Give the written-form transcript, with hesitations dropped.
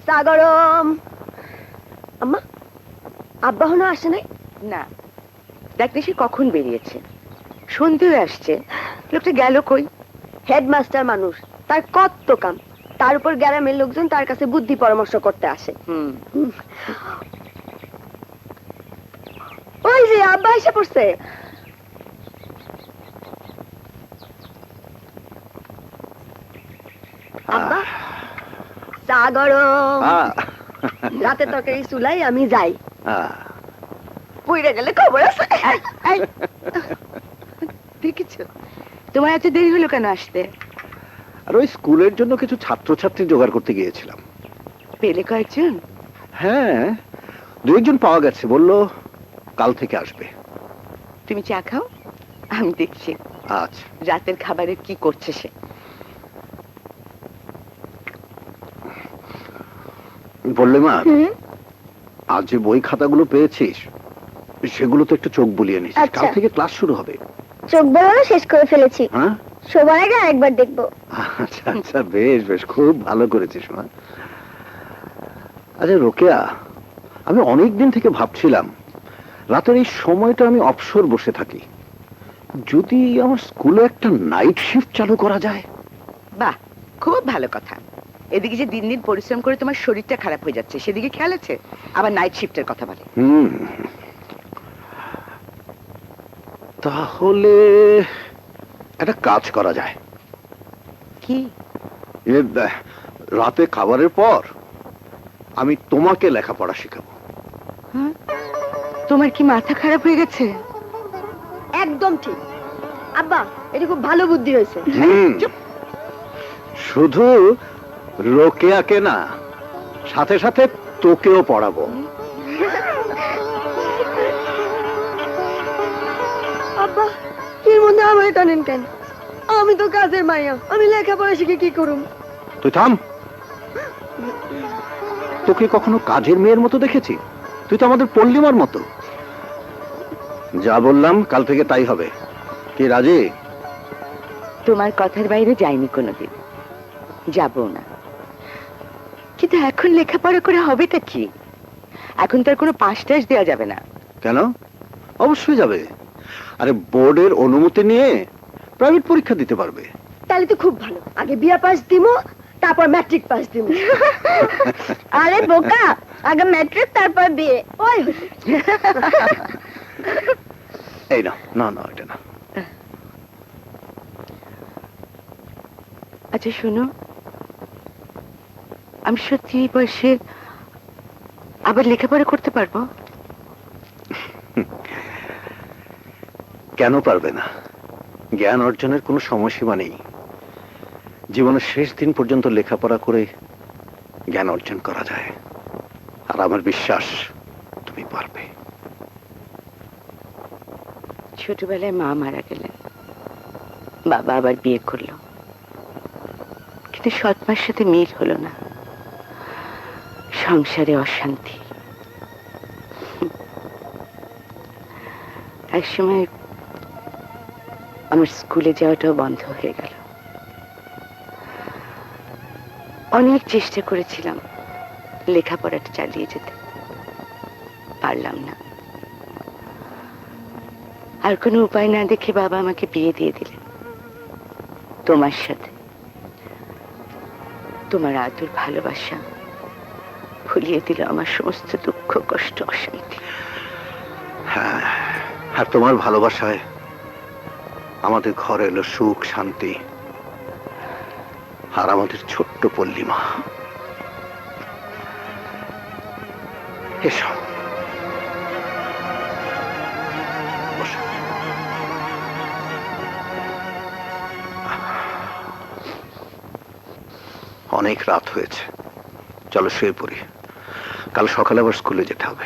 চা গরম। আম্মা, আব্বা হনো আসে নাই? না, দেখলে সে কখন বেরিয়েছে, সন্ধে আসছে, লোকটা গেল কই? হেডমাস্টার মানুষ, তার কত কাম, তার উপর গ্রামের লোকজন তার কাছে বুদ্ধি পরামর্শ করতে আসে। ওই যে আব্বা এসে পড়ছে। আব্বা, চা গরম। রাতে তরকারি চুলাই, আমি যাই। পুইরা গেলে খবর আছে। দেখেছ, তোমার এত দেরি হলো কেন আসতে? আর ওই স্কুলের জন্য কিছু ছাত্রছাত্রী জোগাড় করতে গিয়েছিলাম। পেলে কয়েকজন? হ্যাঁ, দু একজন পাওয়া গেছে, বললো কাল থেকে আসবে। তুমি চা খাও, আমি দেখছি আচ্ছা। রাতের খাবারে কি করছে সে। বললে মা, আজ যে বই খাতাগুলো পেয়েছিস সেগুলো তো একটু চোখ বুলিয়ে নিস, কাল থেকে ক্লাস শুরু হবে। চোখ বলানো শেষ করে ফেলেছি। হ্যাঁ, সবার আগে আরেকবার দেখবো। আচ্ছা আচ্ছা, বেশ বেশ, খুব ভালো করেছিস মা। আচ্ছা রোকেয়া, আমি অনেক দিন থেকে ভাবছিলাম রাতের এই সময়টা আমি অবসর বসে থাকি, যদি আমার স্কুলে একটা নাইট শিফট চালু করা যায়। বাহ, খুব ভালো কথা। এদিকে যে দিন দিন পরিশ্রম করে তোমার শরীরটা খারাপ হয়ে যাচ্ছে, সেদিকে খেয়াল আছে, আবার নাইট শিফটের কথা বলে। তাহলে একটা কাজ করা যায়। কি? রাতে খাবারের পর আমি তোমাকে লেখাপড়া শেখাবো। তোমার কি মাথা খারাপ হয়ে গেছে? একদম ঠিক আব্বা, এটা খুব ভালো বুদ্ধি হয়েছে। শুধু রোকেয়াকে না, সাথে সাথে তোকেও পড়াবো। আব্বা, এর মধ্যে আমায় টানেন কেন? আমি তো কাজের মাইয়া, আমি লেখাপড়া শিখে কি করুম? তুই থাম। তোকে কখনো কাজের মেয়ের মতো দেখেছি? তুই তো আমাদের পল্লিমার মতো। যা বললাম কাল থেকে তাই হবে, কি রাজি? তোমার কথার বাইরে যাইনি কোনোদিন, যাবো না। কিন্তু এখন লেখাপড়া করে হবেটা কি? এখন তার কোনো পাস টাস দেওয়া যাবে না। কেন? অবশ্যই যাবে। আরে বোর্ডের অনুমতি নিয়ে প্রাইভেট পরীক্ষা দিতে পারবে। তাহলে তো খুব ভালো, আগে বিয়া পাস দিমু, তারপর ম্যাট্রিক পাস দিমু। আরে বোকা, আগে ম্যাট্রিক তারপর বিয়ে। ওই এই না, না না, এটা না। আচ্ছা শোনো, আমি সত্যি এই বয়সে আবার লেখাপড়া করতে পারবো? কেন পারবে না? জ্ঞান অর্জনের কোনো সময়সীমা নেই। জীবনের শেষ দিন পর্যন্ত লেখাপড়া করে জ্ঞান অর্জন করা যায়, আর আমার বিশ্বাস তুমি পারবে। ছোটবেলায় মা মারা গেলেন, বাবা আবার বিয়ে করলো, কিন্তু সৎমার সাথে মিল হলো না, সংসারে অশান্তি। একসময় আমার স্কুলে যাওয়াটাও বন্ধ হয়ে গেল। অনেক চেষ্টা করেছিলাম লেখাপড়াটা চালিয়ে যেতে, পারলাম না। আর কোনো উপায় না দেখে বাবা আমাকে বিয়ে দিয়ে দিলেন তোমার সাথে। তোমার আদর ভালোবাসা ভুলিয়ে দিল আমার সমস্ত দুঃখ কষ্ট অশান্তি। হ্যাঁ, আর তোমার ভালোবাসায় আমাদের ঘরে এলো সুখ শান্তি, আর আমাদের ছোট্ট পল্লিমা। এসো, বসো। অনেক রাত হয়েছে, চলো শুয়ে পড়ি, কাল সকালে আবার স্কুলে যেতে হবে।